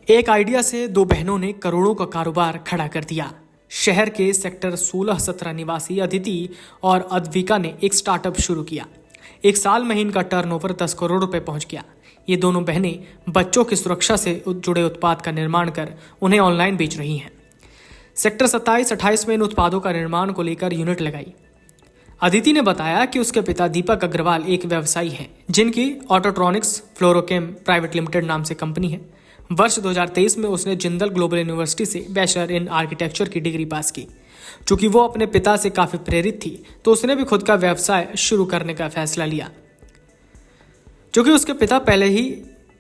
एक आइडिया से दो बहनों ने करोड़ों का कारोबार खड़ा कर दिया। शहर के सेक्टर 16-17 निवासी अदिति और अद्विका ने एक स्टार्टअप शुरू किया। एक साल में इनका टर्नओवर 10 करोड़ रुपए पहुंच गया। ये दोनों बहनें बच्चों की सुरक्षा से जुड़े उत्पाद का निर्माण कर उन्हें ऑनलाइन बेच रही हैं। सेक्टर 27-28 में इन उत्पादों का निर्माण को लेकर यूनिट लगाई। अदिति ने बताया कि उसके पिता दीपक अग्रवाल एक व्यवसायी हैं, जिनकी ऑटोट्रॉनिक्स फ्लोरोकेम प्राइवेट लिमिटेड नाम से कंपनी है। वर्ष 2023 में उसने जिंदल ग्लोबल यूनिवर्सिटी से बैचलर इन आर्किटेक्चर की डिग्री पास की। चूंकि वो अपने पिता से काफी प्रेरित थी, तो उसने भी खुद का व्यवसाय शुरू करने का फैसला लिया। चूंकि उसके पिता पहले ही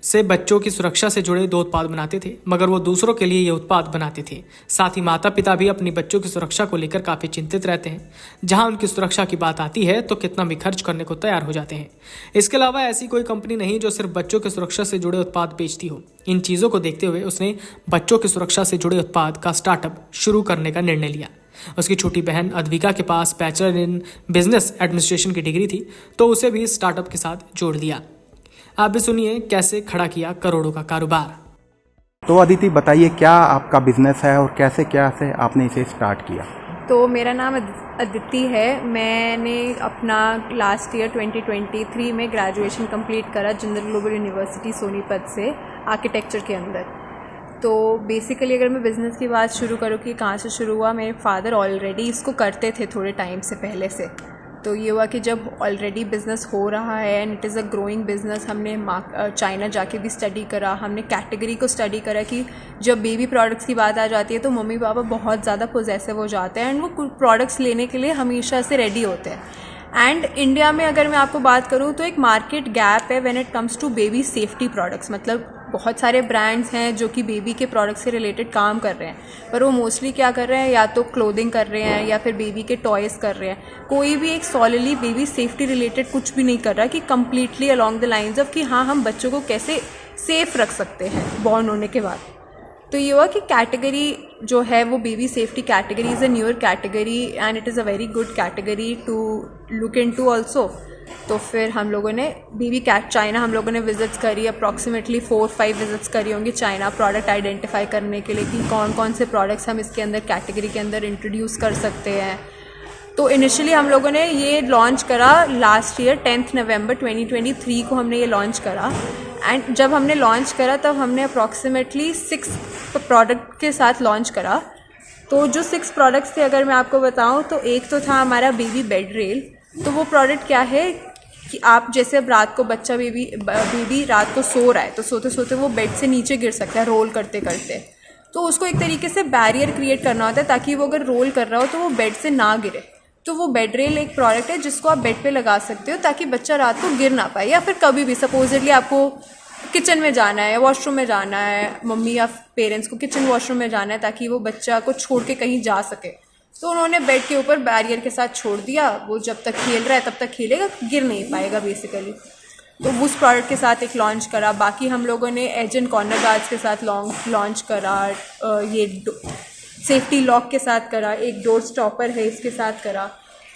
से बच्चों की सुरक्षा से जुड़े 2 उत्पाद बनाते थे, मगर वो दूसरों के लिए ये उत्पाद बनाते थे। साथ ही माता पिता भी अपनी बच्चों की सुरक्षा को लेकर काफी चिंतित रहते हैं। जहां उनकी सुरक्षा की बात आती है तो कितना भी खर्च करने को तैयार हो जाते हैं। इसके अलावा ऐसी कोई कंपनी नहीं जो सिर्फ बच्चों की सुरक्षा से जुड़े उत्पाद बेचती हो। इन चीजों को देखते हुए उसने बच्चों की सुरक्षा से जुड़े उत्पाद का स्टार्टअप शुरू करने का निर्णय लिया। उसकी छोटी बहन अद्विका के पास बैचलर इन बिजनेस एडमिनिस्ट्रेशन की डिग्री थी, तो उसे भी स्टार्टअप के साथ जोड़ दिया। आप भी सुनिए कैसे खड़ा किया करोड़ों का कारोबार। तो अदिति बताइए, क्या आपका बिजनेस है और कैसे आपने इसे स्टार्ट किया? तो मेरा नाम अदिति है। मैंने अपना लास्ट ईयर 2023 में ग्रेजुएशन कंप्लीट करा जिंदल ग्लोबल यूनिवर्सिटी सोनीपत से आर्किटेक्चर के अंदर। तो बेसिकली अगर मैं बिज़नेस की बात शुरू करूँ कि कहाँ से शुरू हुआ, मेरे फादर ऑलरेडी इसको करते थे थोड़े टाइम से पहले से। तो ये हुआ कि जब ऑलरेडी बिज़नेस हो रहा है and it is a growing business, हमने चाइना जाके भी स्टडी करा, हमने कैटेगरी को स्टडी करा कि जब बेबी प्रोडक्ट्स की बात आ जाती है तो मम्मी पापा बहुत ज़्यादा पोजेसिव हो जाते हैं एंड वो प्रोडक्ट्स लेने के लिए हमेशा से रेडी होते हैं। एंड इंडिया में अगर मैं आपको बात करूँ तो एक मार्केट गैप है when it comes to baby safety products. मतलब बहुत सारे ब्रांड्स हैं जो कि बेबी के प्रोडक्ट्स से रिलेटेड काम कर रहे हैं, पर वो मोस्टली क्या कर रहे हैं, या तो क्लोथिंग कर रहे हैं या फिर बेबी के टॉयज़ कर रहे हैं। कोई भी एक सॉलिडली बेबी सेफ्टी रिलेटेड कुछ भी नहीं कर रहा कि completely along the lines of कि हाँ हम बच्चों को कैसे सेफ रख सकते हैं बॉर्न होने के बाद। तो ये हुआ कि कैटेगरी जो है वो baby safety category is a newer category and it is a very good category to look into also. तो फिर हम लोगों ने बेबी कैट चाइना हम लोगों ने विजिट्स करी, अप्रॉक्सीमेटली 4-5 विजिट्स करी होंगी चाइना प्रोडक्ट आइडेंटिफाई करने के लिए कि कौन कौन से प्रोडक्ट्स हम इसके अंदर कैटेगरी के अंदर इंट्रोड्यूस कर सकते हैं। तो इनिशियली हम लोगों ने ये लॉन्च करा लास्ट ईयर 10 नवंबर 2023 को हमने ये लॉन्च करा। एंड जब हमने लॉन्च करा तब हमने अप्रॉक्सीमेटली 6 प्रोडक्ट के साथ लॉन्च करा। तो जो 6 प्रोडक्ट्स थे अगर मैं आपको बताऊं तो एक तो था हमारा बेबी बेड रेल। तो वो प्रोडक्ट क्या है कि आप जैसे अब रात को बच्चा बेबी रात को सो रहा है तो सोते सोते वो बेड से नीचे गिर सकता है रोल करते करते। तो उसको एक तरीके से बैरियर क्रिएट करना होता है ताकि वो अगर रोल कर रहा हो तो वो बेड से ना गिरे। तो वो बेड रेल एक प्रोडक्ट है जिसको आप बेड पे लगा सकते हो ताकि बच्चा रात को गिर ना पाए, या फिर कभी भी सपोजिटली आपको किचन में जाना है, वॉशरूम में जाना है, मम्मी या पेरेंट्स को किचन वॉशरूम में जाना है ताकि वो बच्चा को छोड़ के कहीं जा सके, तो उन्होंने बेड के ऊपर बैरियर के साथ छोड़ दिया। वो जब तक खेल रहा है तब तक खेलेगा, गिर नहीं पाएगा बेसिकली। तो उस प्रोडक्ट के साथ एक लॉन्च करा। बाकी हम लोगों ने एज एंड कॉर्नर गार्ड्स के साथ लॉन्च करा, ये सेफ्टी लॉक के साथ करा, एक डोर स्टॉपर है इसके साथ करा।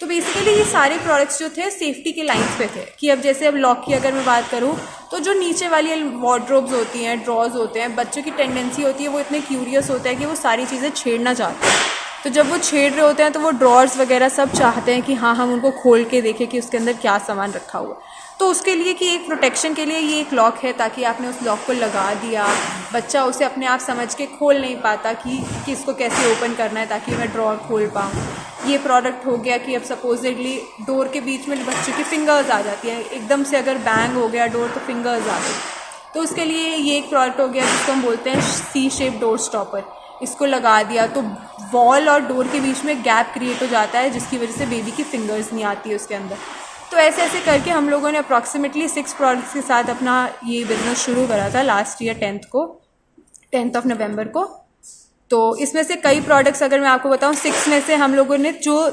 तो बेसिकली ये सारे प्रोडक्ट्स जो थे सेफ्टी के लाइंस पे थे कि अब जैसे अब लॉक की अगर मैं बात करूँ तो जो नीचे वाली वार्डरोब्स होती हैं, ड्रॉज होते हैं, बच्चों की टेंडेंसी होती है वो इतने क्यूरियस होते हैं कि वो सारी चीज़ें छेड़ना चाहते हैं। तो जब वो छेड़ रहे होते हैं तो वो ड्रॉर्स वगैरह सब चाहते हैं कि हाँ हम उनको खोल के देखें कि उसके अंदर क्या सामान रखा हुआ। तो उसके लिए कि एक प्रोटेक्शन के लिए ये एक लॉक है ताकि आपने उस लॉक को लगा दिया, बच्चा उसे अपने आप समझ के खोल नहीं पाता कि इसको कैसे ओपन करना है ताकि मैं ड्रॉर खोल पाऊँ। ये प्रोडक्ट हो गया कि अब सपोजिटली डोर के बीच में बच्चों की फिंगर्स आ जाती हैं, एकदम से अगर बैंग हो गया डोर तो फिंगर्स आ गई। तो उसके लिए ये एक प्रोडक्ट हो गया जिसको हम बोलते हैं सी शेप डोर स्टॉपर। इसको लगा दिया तो वॉल और डोर के बीच में गैप क्रिएट हो जाता है जिसकी वजह से बेबी की फिंगर्स नहीं आती है उसके अंदर। तो ऐसे ऐसे करके हम लोगों ने अप्रॉक्सीमेटली 6 प्रोडक्ट्स के साथ अपना ये बिज़नेस शुरू करा था लास्ट ईयर 10 नवंबर को। तो इसमें से कई प्रोडक्ट्स अगर मैं आपको बताऊं, 6 में से हम लोगों ने जो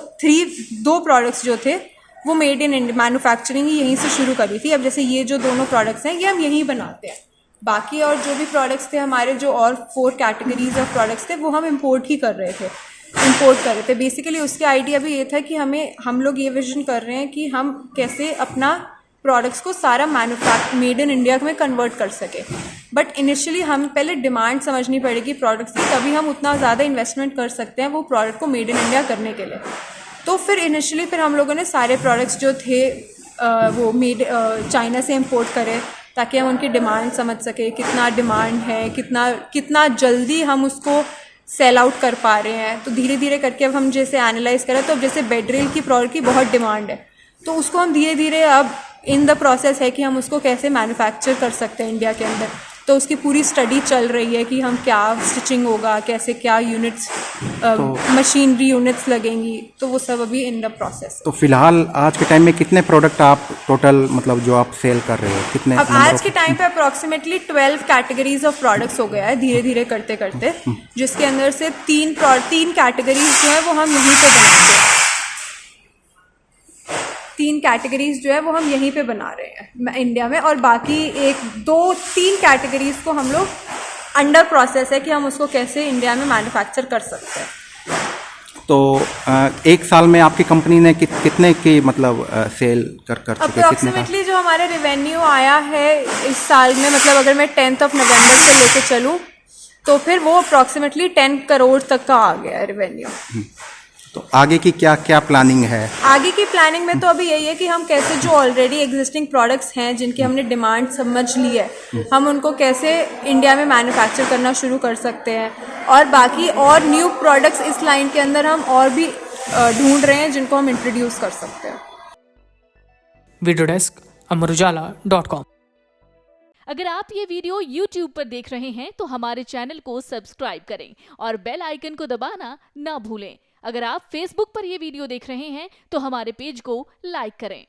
2 प्रोडक्ट्स जो थे वो मेड इन इंडिया मैन्युफैक्चरिंग ही यहीं से शुरू करी थी। अब जैसे ये जो दोनों प्रोडक्ट्स हैं ये हम यहीं बनाते हैं। बाकी और जो भी प्रोडक्ट्स थे हमारे, जो और 4 कैटेगरीज ऑफ प्रोडक्ट्स थे वो हम इंपोर्ट कर रहे थे। बेसिकली उसके आइडिया भी ये था कि हम लोग ये विजन कर रहे हैं कि हम कैसे अपना प्रोडक्ट्स को सारा मेड इन इंडिया में कन्वर्ट कर सके। बट इनिशियली हम पहले डिमांड समझनी पड़ेगी प्रोडक्ट्स की, तभी हम उतना ज़्यादा इन्वेस्टमेंट कर सकते हैं वो प्रोडक्ट को मेड इन इंडिया करने के लिए। तो फिर इनिशियली फिर हम लोगों ने सारे प्रोडक्ट्स जो थे वो चाइना से इम्पोर्ट करे, ताकि हम उनकी डिमांड समझ सके, कितना डिमांड है, कितना जल्दी हम उसको सेल आउट कर पा रहे हैं। तो धीरे धीरे करके अब हम जैसे एनालाइज करें, तो अब जैसे बेडरेल की प्रोडक्ट की बहुत डिमांड है, तो उसको हम धीरे धीरे अब इन द प्रोसेस है कि हम उसको कैसे मैन्युफैक्चर कर सकते हैं इंडिया के अंदर। तो उसकी पूरी स्टडी चल रही है कि हम क्या स्टिचिंग होगा, कैसे क्या यूनिट्स मशीनरी यूनिट्स लगेंगी, तो वो सब अभी इन द प्रोसेस। तो फिलहाल आज के टाइम में कितने प्रोडक्ट आप टोटल मतलब जो आप सेल कर रहे हो, कितने? अब आज के टाइम पे अप्रोक्सीमेटली 12 कैटेगरीज ऑफ प्रोडक्ट्स हो गया है धीरे धीरे करते करते, जिसके अंदर से तीन कैटेगरीज जो है वो हम यहीं पे बनाते हैं। 3 कैटेगरीज जो है वो हम यहीं पे बना रहे हैं इंडिया में, और बाकी 1-2-3 कैटेगरीज को हम लोग अंडर प्रोसेस है कि हम उसको कैसे इंडिया में मैन्युफैक्चर कर सकते हैं। तो एक साल में आपकी कंपनी ने कितने की मतलब सेल कर चुके? अप्रोक्सीमेटली जो हमारे रेवेन्यू आया है इस साल में, मतलब अगर मैं 10 नवंबर से लेके चलूँ तो फिर वो अप्रोक्सीमेटली 10 करोड़ तक का आ गया है रेवेन्यू। तो आगे की क्या क्या प्लानिंग है? आगे की प्लानिंग में तो अभी यही है कि हम कैसे जो ऑलरेडी एग्जिस्टिंग प्रोडक्ट्स हैं जिनकी हमने डिमांड समझ ली है, हम उनको कैसे इंडिया में मैन्युफैक्चर करना शुरू कर सकते हैं, और बाकी और न्यू प्रोडक्ट्स इस लाइन के अंदर हम और भी ढूंढ रहे हैं जिनको हम इंट्रोड्यूस कर सकते हैं। वीडियो डेस्क अमरउजाला.com। अगर आप ये वीडियो YouTube पर देख रहे हैं तो हमारे चैनल को सब्सक्राइब करें और बेल आइकन को दबाना ना भूलें। अगर आप Facebook पर ये वीडियो देख रहे हैं तो हमारे पेज को लाइक करें।